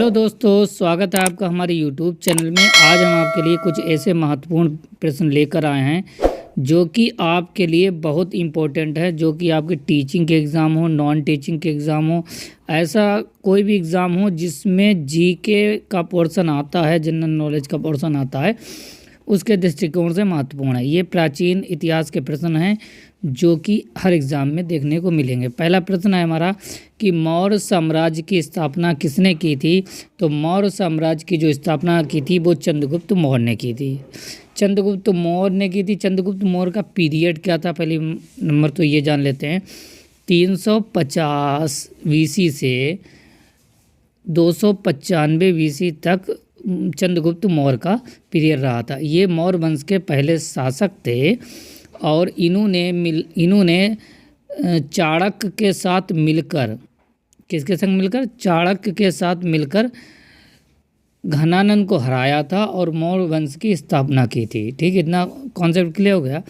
Hello दोस्तों, स्वागत है आपका हमारे यूट्यूब चैनल में। आज हम आपके लिए कुछ ऐसे महत्वपूर्ण प्रश्न लेकर आए हैं जो कि आपके लिए बहुत इम्पोर्टेंट है, जो कि आपके टीचिंग के एग्ज़ाम हो, नॉन टीचिंग के एग्ज़ाम हो, ऐसा कोई भी एग्ज़ाम हो जिसमें जीके का पोर्शन आता है, जनरल नॉलेज का पोर्शन आता है, उसके दृष्टिकोण से महत्वपूर्ण है। ये प्राचीन इतिहास के प्रश्न हैं जो कि हर एग्ज़ाम में देखने को मिलेंगे। पहला प्रश्न है हमारा कि मौर्य साम्राज्य की स्थापना किसने की थी। तो मौर्य साम्राज्य की जो स्थापना की थी वो चंद्रगुप्त मौर्य ने की थी। चंद्रगुप्त मौर्य ने की थी। चंद्रगुप्त मौर्य का पीरियड क्या था, पहले नंबर तो ये जान लेते हैं। 350 वीसी से 295 वीसी तक चंद्रगुप्त मौर्य का पीरियड रहा था। ये मौर्य वंश के पहले शासक थे और इन्होंने चाणक्य के साथ मिलकर, किसके संग मिलकर, चाणक्य के साथ मिलकर घनानंद को हराया था और मौर्य वंश की स्थापना की थी। ठीक, इतना कॉन्सेप्ट क्लियर हो गया।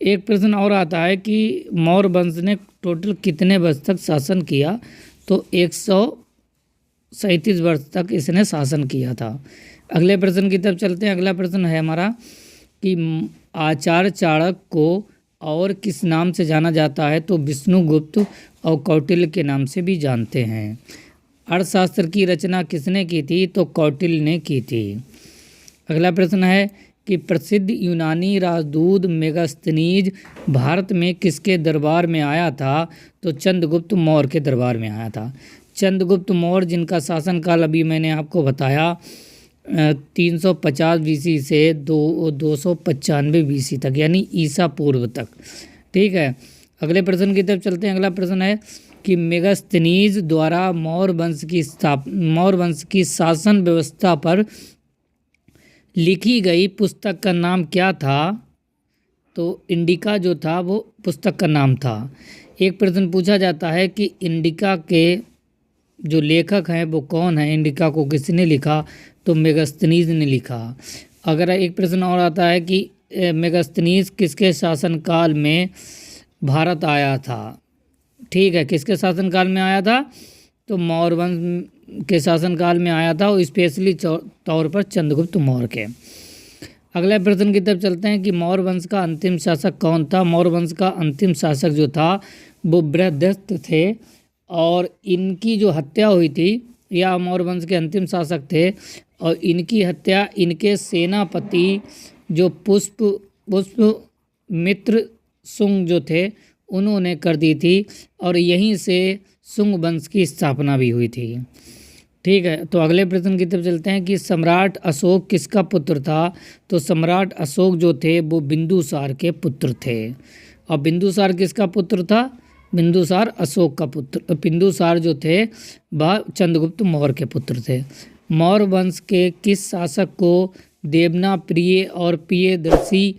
एक प्रश्न और आता है कि मौर्य वंश ने टोटल कितने वर्ष तक शासन किया। तो 137 वर्ष तक इसने शासन किया था। अगले प्रश्न की तरफ चलते हैं। अगला प्रश्न है हमारा कि आचार्य चाणक्य को और किस नाम से जाना जाता है। तो विष्णुगुप्त और कौटिल्य के नाम से भी जानते हैं। अर्थशास्त्र की रचना किसने की थी। तो कौटिल्य ने की थी। अगला प्रश्न है कि प्रसिद्ध यूनानी राजदूत मेगास्थनीज भारत में किसके दरबार में आया था। तो चंद्रगुप्त मौर्य के दरबार में आया था। चंद्रगुप्त मौर्य जिनका शासनकाल अभी मैंने आपको बताया 350 बीसी से 295 बीसी तक, यानी ईसा पूर्व तक। ठीक है, अगले प्रश्न की तरफ चलते हैं। अगला प्रश्न है कि मेगास्थनीज द्वारा मौर्य वंश की शासन व्यवस्था पर लिखी गई पुस्तक का नाम क्या था। तो इंडिका जो था वो पुस्तक का नाम था। एक प्रश्न पूछा जाता है कि इंडिका के जो लेखक हैं वो कौन है, इंडिका को किसने लिखा। तो मेगास्थनीज ने लिखा। अगर एक प्रश्न और आता है कि मेगास्थनीज किसके शासनकाल में भारत आया था। ठीक है, किसके शासनकाल में आया था। तो मौर्य वंश के शासनकाल में आया था, और स्पेशली तौर पर चंद्रगुप्त मौर्य के। अगले प्रश्न की तरफ चलते हैं कि मौर्य वंश का अंतिम शासक कौन था। मौर्य वंश का अंतिम शासक जो था वो बृहदत्त थे, और इनकी जो हत्या हुई थी, या मौर्य वंश के अंतिम शासक थे, और इनकी हत्या इनके सेनापति जो पुष्यमित्र शुंग जो थे उन्होंने कर दी थी, और यहीं से शुंग वंश की स्थापना भी हुई थी। ठीक है, तो अगले प्रश्न की तरफ चलते हैं कि सम्राट अशोक किसका पुत्र था। तो सम्राट अशोक जो थे वो बिंदुसार के पुत्र थे। और बिंदुसार किसका पुत्र था। बिंदुसार अशोक का पुत्र। बिंदुसार जो थे वह चंद्रगुप्त मौर्य के पुत्र थे। मौर्य वंश के किस शासक को देवना प्रिय और प्रियदर्शी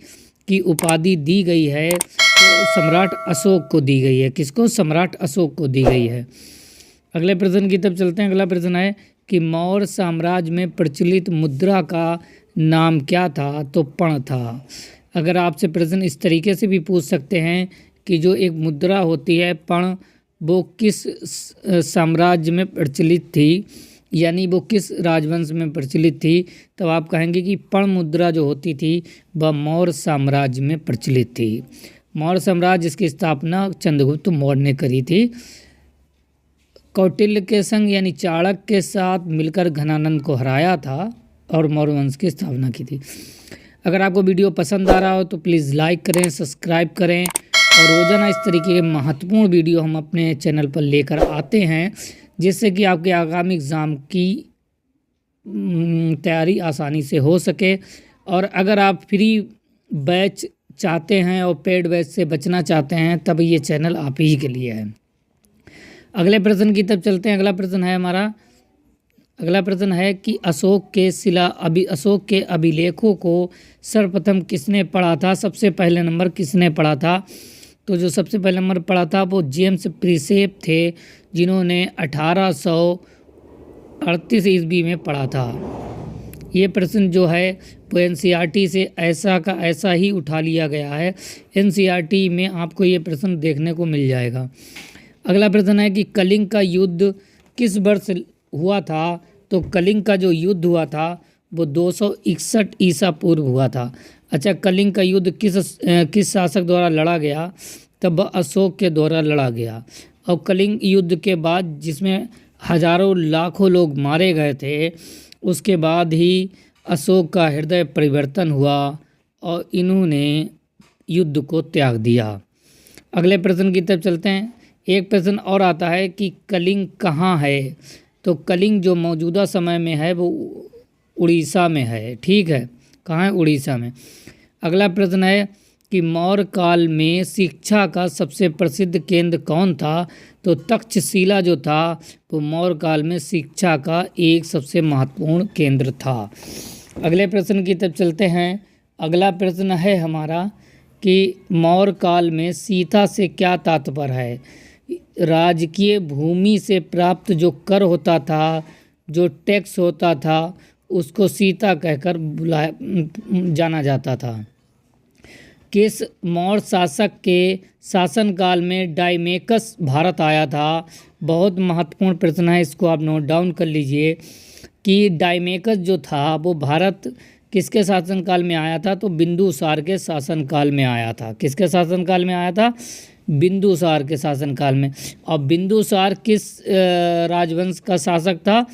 की उपाधि दी गई है। तो सम्राट अशोक को दी गई है। किसको, सम्राट अशोक को दी गई है। अगले प्रश्न की तरफ चलते हैं। अगला प्रश्न है कि मौर्य साम्राज्य में प्रचलित मुद्रा का नाम क्या था। तो पण था। अगर आपसे प्रश्न इस तरीके से भी पूछ सकते हैं कि जो एक मुद्रा होती है पण, वो किस साम्राज्य में प्रचलित थी, यानी वो किस राजवंश में प्रचलित थी, तब आप कहेंगे कि पण मुद्रा जो होती थी वह मौर्य साम्राज्य में प्रचलित थी। मौर्य साम्राज्य जिसकी स्थापना चंद्रगुप्त मौर्य ने करी थी। कौटिल्य के संग यानी चाणक्य के साथ मिलकर घनानंद को हराया था और मौर्य वंश की स्थापना की थी। अगर आपको वीडियो पसंद आ रहा हो तो प्लीज़ लाइक करें, सब्सक्राइब करें, और रोज़ाना इस तरीके के महत्वपूर्ण वीडियो हम अपने चैनल पर लेकर आते हैं, जिससे कि आपके आगामी एग्ज़ाम की तैयारी आसानी से हो सके। और अगर आप फ्री बैच चाहते हैं और पेड बैच से बचना चाहते हैं, तब ये चैनल आप ही के लिए है। अगले प्रश्न की तरफ चलते हैं। अगला प्रश्न है हमारा, अगला प्रश्न है कि अशोक के अभिलेखों को सर्वप्रथम किसने पढ़ा था। सबसे पहले नंबर किसने पढ़ा था। तो जो सबसे पहले नंबर पढ़ा था वो जेम्स प्रिंसेप थे, जिन्होंने 1838 ईस्वी में पढ़ा था। ये प्रश्न जो है वो एनसीईआरटी से ऐसा का ऐसा ही उठा लिया गया है। एनसीईआरटी में आपको ये प्रश्न देखने को मिल जाएगा। अगला प्रश्न है कि कलिंग का युद्ध किस वर्ष हुआ था। तो कलिंग का जो युद्ध हुआ था वो 261 ईसा पूर्व हुआ था। अच्छा, कलिंग का युद्ध किस शासक द्वारा लड़ा गया? तब अशोक के द्वारा लड़ा गया। और कलिंग युद्ध के बाद जिसमें हजारों लाखों लोग मारे गए थे, उसके बाद ही अशोक का हृदय परिवर्तन हुआ और इन्होंने युद्ध को त्याग दिया। अगले प्रश्न की तरफ चलते हैं। एक प्रश्न और आता है कि कलिंग कहाँ है? तो कलिंग जो मौजूदा समय में है वो उड़ीसा में है। ठीक है, कहाँ है? उड़ीसा में। अगला प्रश्न है कि मौर्य काल में शिक्षा का सबसे प्रसिद्ध केंद्र कौन था? तो तक्षशिला जो था वो मौर्य काल में शिक्षा का एक सबसे महत्वपूर्ण केंद्र था। अगले प्रश्न की तरफ चलते हैं। अगला प्रश्न है हमारा कि मौर्य काल में सीता से क्या तात्पर्य है? राजकीय भूमि से प्राप्त जो कर होता था, जो टैक्स होता था, उसको सीता कहकर जाना जाता था। किस मौर्य शासक के शासनकाल में डायमेकस भारत आया था? बहुत महत्वपूर्ण प्रश्न है, इसको आप नोट डाउन कर लीजिए कि डायमेकस जो था वो भारत किसके शासनकाल में आया था? तो बिंदुसार के शासनकाल में आया था। किसके शासनकाल में आया था? बिंदुसार के शासनकाल में। और बिंदुसार किस राजवंश का शासक था?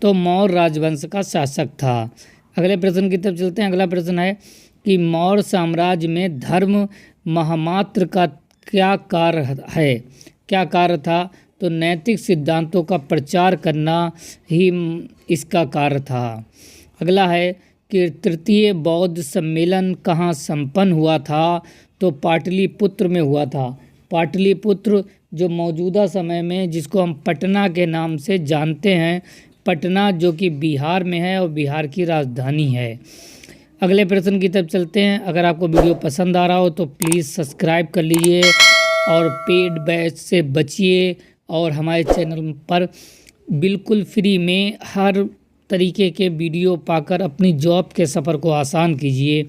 तो मौर्य राजवंश का शासक था। अगले प्रश्न की तरफ चलते हैं। अगला प्रश्न है कि मौर्य साम्राज्य में धर्म महामात्र का क्या कार्य है? क्या कार्य था? तो नैतिक सिद्धांतों का प्रचार करना ही इसका कार्य था। अगला है कि तृतीय बौद्ध सम्मेलन कहाँ संपन्न हुआ था? तो पाटलिपुत्र में हुआ था। पाटलिपुत्र जो मौजूदा समय में जिसको हम पटना के नाम से जानते हैं, पटना जो कि बिहार में है और बिहार की राजधानी है। अगले प्रश्न की तरफ चलते हैं। अगर आपको वीडियो पसंद आ रहा हो तो प्लीज़ सब्सक्राइब कर लीजिए और पेड बैच से बचिए और हमारे चैनल पर बिल्कुल फ्री में हर तरीके के वीडियो पाकर अपनी जॉब के सफ़र को आसान कीजिए।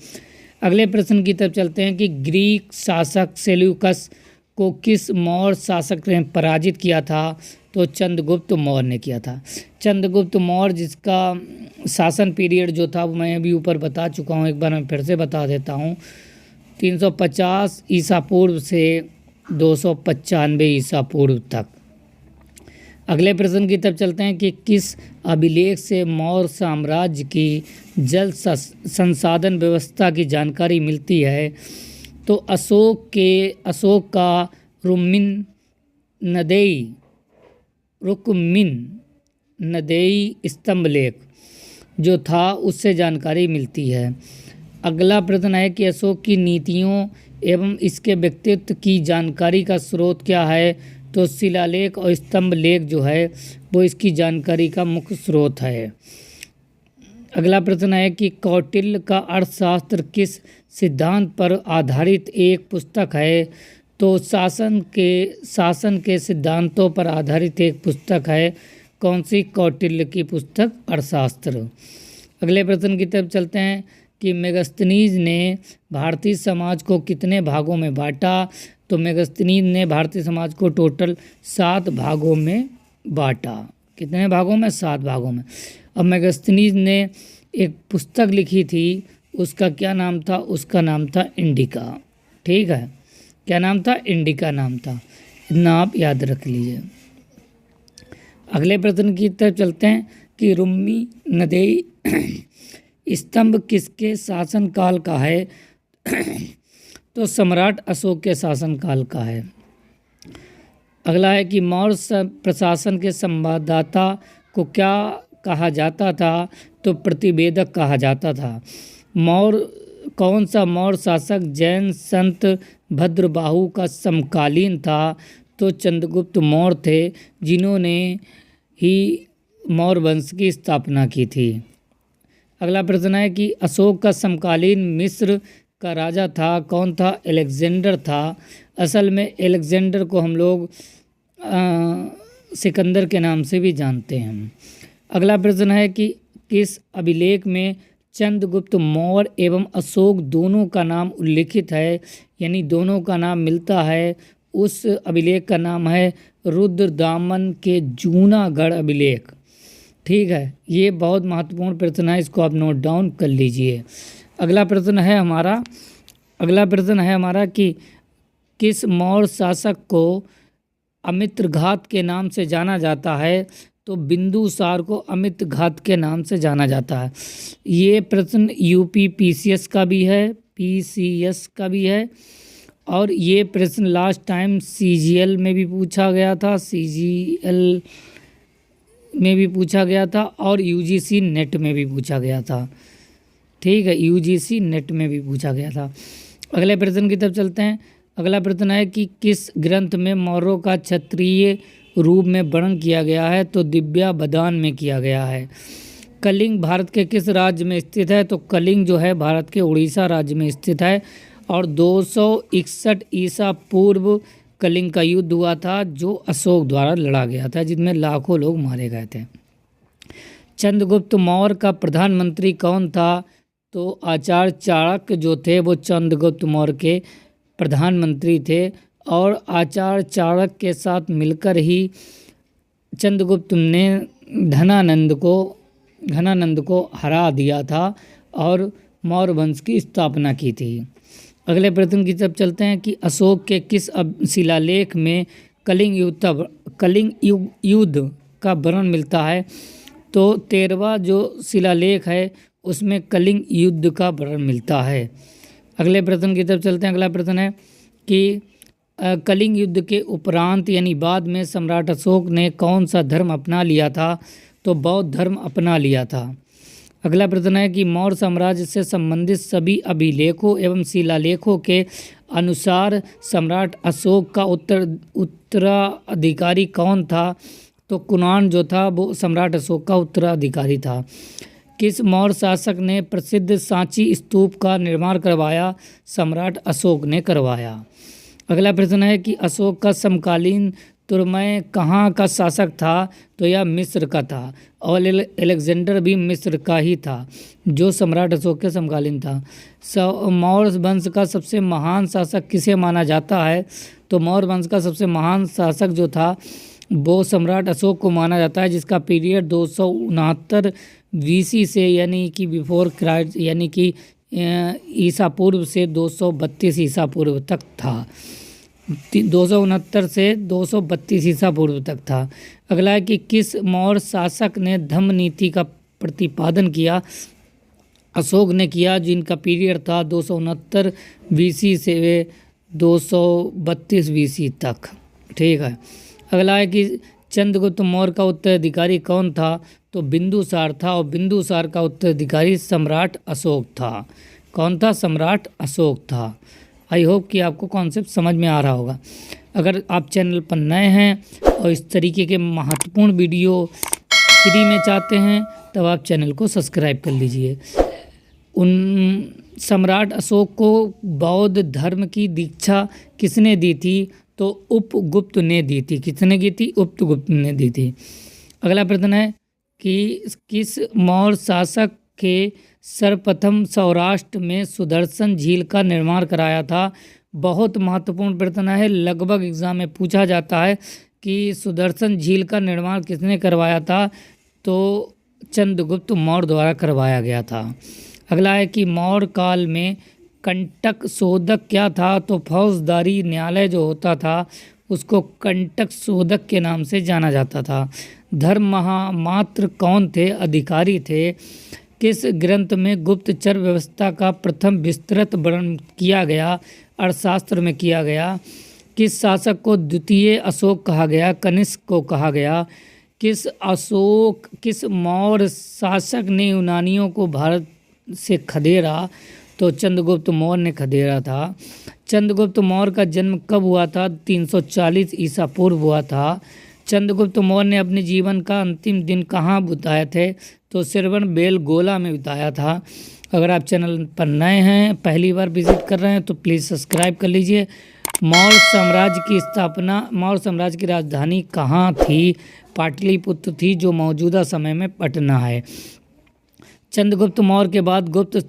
अगले प्रश्न की तरफ चलते हैं कि ग्रीक शासक सेल्यूकस को किस मौर्य शासक ने पराजित किया था? तो चंद्रगुप्त मौर्य ने किया था। चंद्रगुप्त मौर्य जिसका शासन पीरियड जो था वो मैं अभी ऊपर बता चुका हूँ, एक बार मैं फिर से बता देता हूँ। 350 ईसा पूर्व से 295 ईसा पूर्व तक। अगले प्रश्न की तरफ चलते हैं कि किस अभिलेख से मौर्य साम्राज्य की जल संसाधन व्यवस्था की जानकारी मिलती है? तो अशोक का रुक्मिन नदेई स्तंभ लेख जो था उससे जानकारी मिलती है। अगला प्रश्न है कि अशोक की नीतियों एवं इसके व्यक्तित्व की जानकारी का स्रोत क्या है? तो शिलालेख और स्तंभ लेख जो है वो इसकी जानकारी का मुख्य स्रोत है। अगला प्रश्न है कि कौटिल्य का अर्थशास्त्र किस सिद्धांत पर आधारित एक पुस्तक है? तो शासन के सिद्धांतों पर आधारित एक पुस्तक है। कौन सी? कौटिल्य की पुस्तक अर्थशास्त्र। अगले प्रश्न की तरफ चलते हैं कि मेगस्थनीज ने भारतीय समाज को कितने भागों में बांटा? तो मेगस्थनीज ने भारतीय समाज को टोटल 7 भागों में बांटा। कितने भागों में? 7 भागों में। अब मेगस्थनीज ने एक पुस्तक लिखी थी, उसका क्या नाम था? उसका नाम था इंडिका। ठीक है, क्या नाम था? इंडिका नाम था। इतना आप याद रख लीजिए। अगले प्रश्न की तरफ चलते हैं कि रुम्मी नदेई स्तंभ किसके शासनकाल का है? तो सम्राट अशोक के शासनकाल का है। अगला है कि मौर्य प्रशासन के संवाददाता को क्या कहा जाता था? तो प्रतिवेदक कहा जाता था। कौन सा मौर्य शासक जैन संत भद्रबाहु का समकालीन था? तो चंद्रगुप्त मौर्य थे, जिन्होंने ही मौर्य वंश की स्थापना की थी। अगला प्रश्न है कि अशोक का समकालीन मिस्र का राजा था, कौन था? अलेक्जेंडर था। असल में अलेक्जेंडर को हम लोग सिकंदर के नाम से भी जानते हैं। अगला प्रश्न है कि किस अभिलेख में चंद्रगुप्त मौर्य एवं अशोक दोनों का नाम उल्लिखित है, यानी दोनों का नाम मिलता है? उस अभिलेख का नाम है रुद्रदामन के जूनागढ़ अभिलेख। ठीक है, ये बहुत महत्वपूर्ण प्रश्न है, इसको आप नोट डाउन कर लीजिए। अगला प्रश्न है हमारा कि किस मौर्य शासक को अमित्रघात के नाम से जाना जाता है? तो बिंदुसार को अमित्रघात के नाम से जाना जाता है। ये प्रश्न यूपी पीसीएस का भी है और ये प्रश्न लास्ट टाइम सीजीएल में भी पूछा गया था और यूजीसी नेट में भी पूछा गया था। ठीक है, यूजीसी नेट में भी पूछा गया था। अगले प्रश्न की तरफ चलते हैं। अगला प्रश्न है कि किस ग्रंथ में मौर्यों का क्षत्रिय रूप में वर्णन किया गया है? तो दिव्या बदान में किया गया है। कलिंग भारत के किस राज्य में स्थित है? तो कलिंग जो है भारत के उड़ीसा राज्य में स्थित है और 261 ईसा पूर्व कलिंग का युद्ध हुआ था जो अशोक द्वारा लड़ा गया था, जिसमें लाखों लोग मारे गए थे। चंद्रगुप्त मौर्य का प्रधानमंत्री कौन था? तो आचार्य चाणक्य जो थे वो चंद्रगुप्त मौर्य के प्रधानमंत्री थे और आचार्य चाणक्य के साथ मिलकर ही चंद्रगुप्त ने धनानंद को हरा दिया था और मौर्य वंश की स्थापना की थी। अगले प्रश्न की तरफ चलते हैं कि अशोक के किस शिलालेख में कलिंग युद्ध का वर्णन मिलता है? तो 13वां जो शिलालेख है उसमें कलिंग युद्ध का वर्णन मिलता है। अगले प्रश्न की तरफ चलते हैं। अगला प्रश्न है कि कलिंग युद्ध के उपरांत यानी बाद में सम्राट अशोक ने कौन सा धर्म अपना लिया था? तो बौद्ध धर्म अपना लिया था। अगला प्रश्न है कि मौर्य साम्राज्य से संबंधित सभी अभिलेखों एवं शिलालेखों के अनुसार सम्राट अशोक का उत्तराधिकारी कौन था? तो कुणान जो था वो सम्राट अशोक का उत्तराधिकारी था। किस मौर्य शासक ने प्रसिद्ध सांची स्तूप का निर्माण करवाया? सम्राट अशोक ने करवाया। अगला प्रश्न है कि अशोक का समकालीन तुर्मय कहाँ का शासक था? तो यह मिस्र का था और अलेक्जेंडर भी मिस्र का ही था जो सम्राट अशोक के समकालीन था। मौर्य वंश का सबसे महान शासक किसे माना जाता है? तो मौर्य वंश का सबसे महान शासक जो था वो सम्राट अशोक को माना जाता है, जिसका पीरियड 269 BC से यानी कि बिफोर क्राइस्ट यानी कि ईसा पूर्व से 232 ईसा पूर्व तक था। 269 से 232 ईसा पूर्व तक था। अगला है कि किस मौर्य शासक ने धम्म नीति का प्रतिपादन किया? अशोक ने किया, जिनका पीरियड था 269 BC से 232 BC तक। ठीक है। अगला है कि चंद्रगुप्त मौर्य का उत्तराधिकारी कौन था? तो बिंदुसार था और बिंदुसार का उत्तराधिकारी सम्राट अशोक था। कौन था? सम्राट अशोक था। आई होप कि आपको कॉन्सेप्ट समझ में आ रहा होगा। अगर आप चैनल पर नए हैं और इस तरीके के महत्वपूर्ण वीडियो फ्री में चाहते हैं तब आप चैनल को सब्सक्राइब कर लीजिए। सम्राट अशोक को बौद्ध धर्म की दीक्षा किसने दी थी? तो उपगुप्त ने दी थी। किसने की थी? उपगुप्त ने दी थी। अगला प्रश्न है कि किस मौर्य शासक के सर्वप्रथम सौराष्ट्र में सुदर्शन झील का निर्माण कराया था? बहुत महत्वपूर्ण प्रश्न है, लगभग एग्जाम में पूछा जाता है कि सुदर्शन झील का निर्माण किसने करवाया था? तो चंद्रगुप्त मौर्य द्वारा करवाया गया था। अगला है कि मौर्य काल में कंटक शोधक क्या था? तो फौजदारी न्यायालय जो होता था उसको कंटक शोधक के नाम से जाना जाता था। धर्म महामात्र कौन थे? अधिकारी थे। किस ग्रंथ में गुप्तचर व्यवस्था का प्रथम विस्तृत वर्णन किया गया? अर्थशास्त्र में किया गया। किस शासक को द्वितीय अशोक कहा गया? कनिष्क को कहा गया। किस मौर्य शासक ने यूनानियों को भारत से खदेड़ा? तो चंद्रगुप्त मौर्य ने खदेड़ा था। चंद्रगुप्त मौर्य का जन्म कब हुआ था? 340 ईसा पूर्व हुआ था। चंद्रगुप्त मौर्य ने अपने जीवन का अंतिम दिन कहाँ बिताए थे? तो श्रवण बेलगोला में बिताया था। अगर आप चैनल पर नए हैं, पहली बार विजिट कर रहे हैं तो प्लीज़ सब्सक्राइब कर लीजिए। मौर्य साम्राज्य की राजधानी कहाँ थी? पाटलिपुत्र थी, जो मौजूदा समय में पटना है। चंद्रगुप्त मौर्य के बाद गुप्त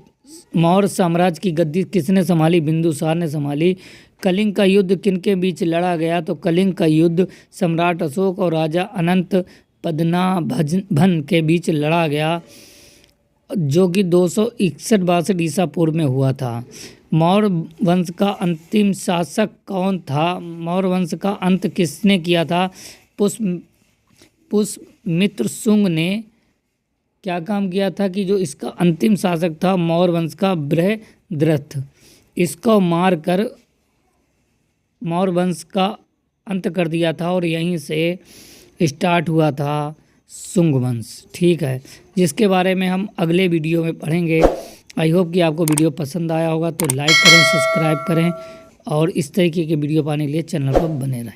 मौर्य साम्राज्य की गद्दी किसने संभाली? बिंदुसार ने संभाली। कलिंग का युद्ध किनके बीच लड़ा गया? तो कलिंग का युद्ध सम्राट अशोक और राजा अनंत पद्मनाभन के बीच लड़ा गया, जो कि 261 ईसा पूर्व में हुआ था। मौर्य वंश का अंतिम शासक कौन था? मौर्य वंश का अंत किसने किया था? पुष्यमित्र शुंग ने क्या काम किया था कि जो इसका अंतिम शासक था मौर्य वंश का बृहद्रथ, इसको मार कर मौर्य वंश का अंत कर दिया था और यहीं से स्टार्ट हुआ था शुंग वंश। ठीक है, जिसके बारे में हम अगले वीडियो में पढ़ेंगे। आई होप कि आपको वीडियो पसंद आया होगा, तो लाइक करें, सब्सक्राइब करें और इस तरीके के वीडियो पाने के लिए चैनल पर बने रहें।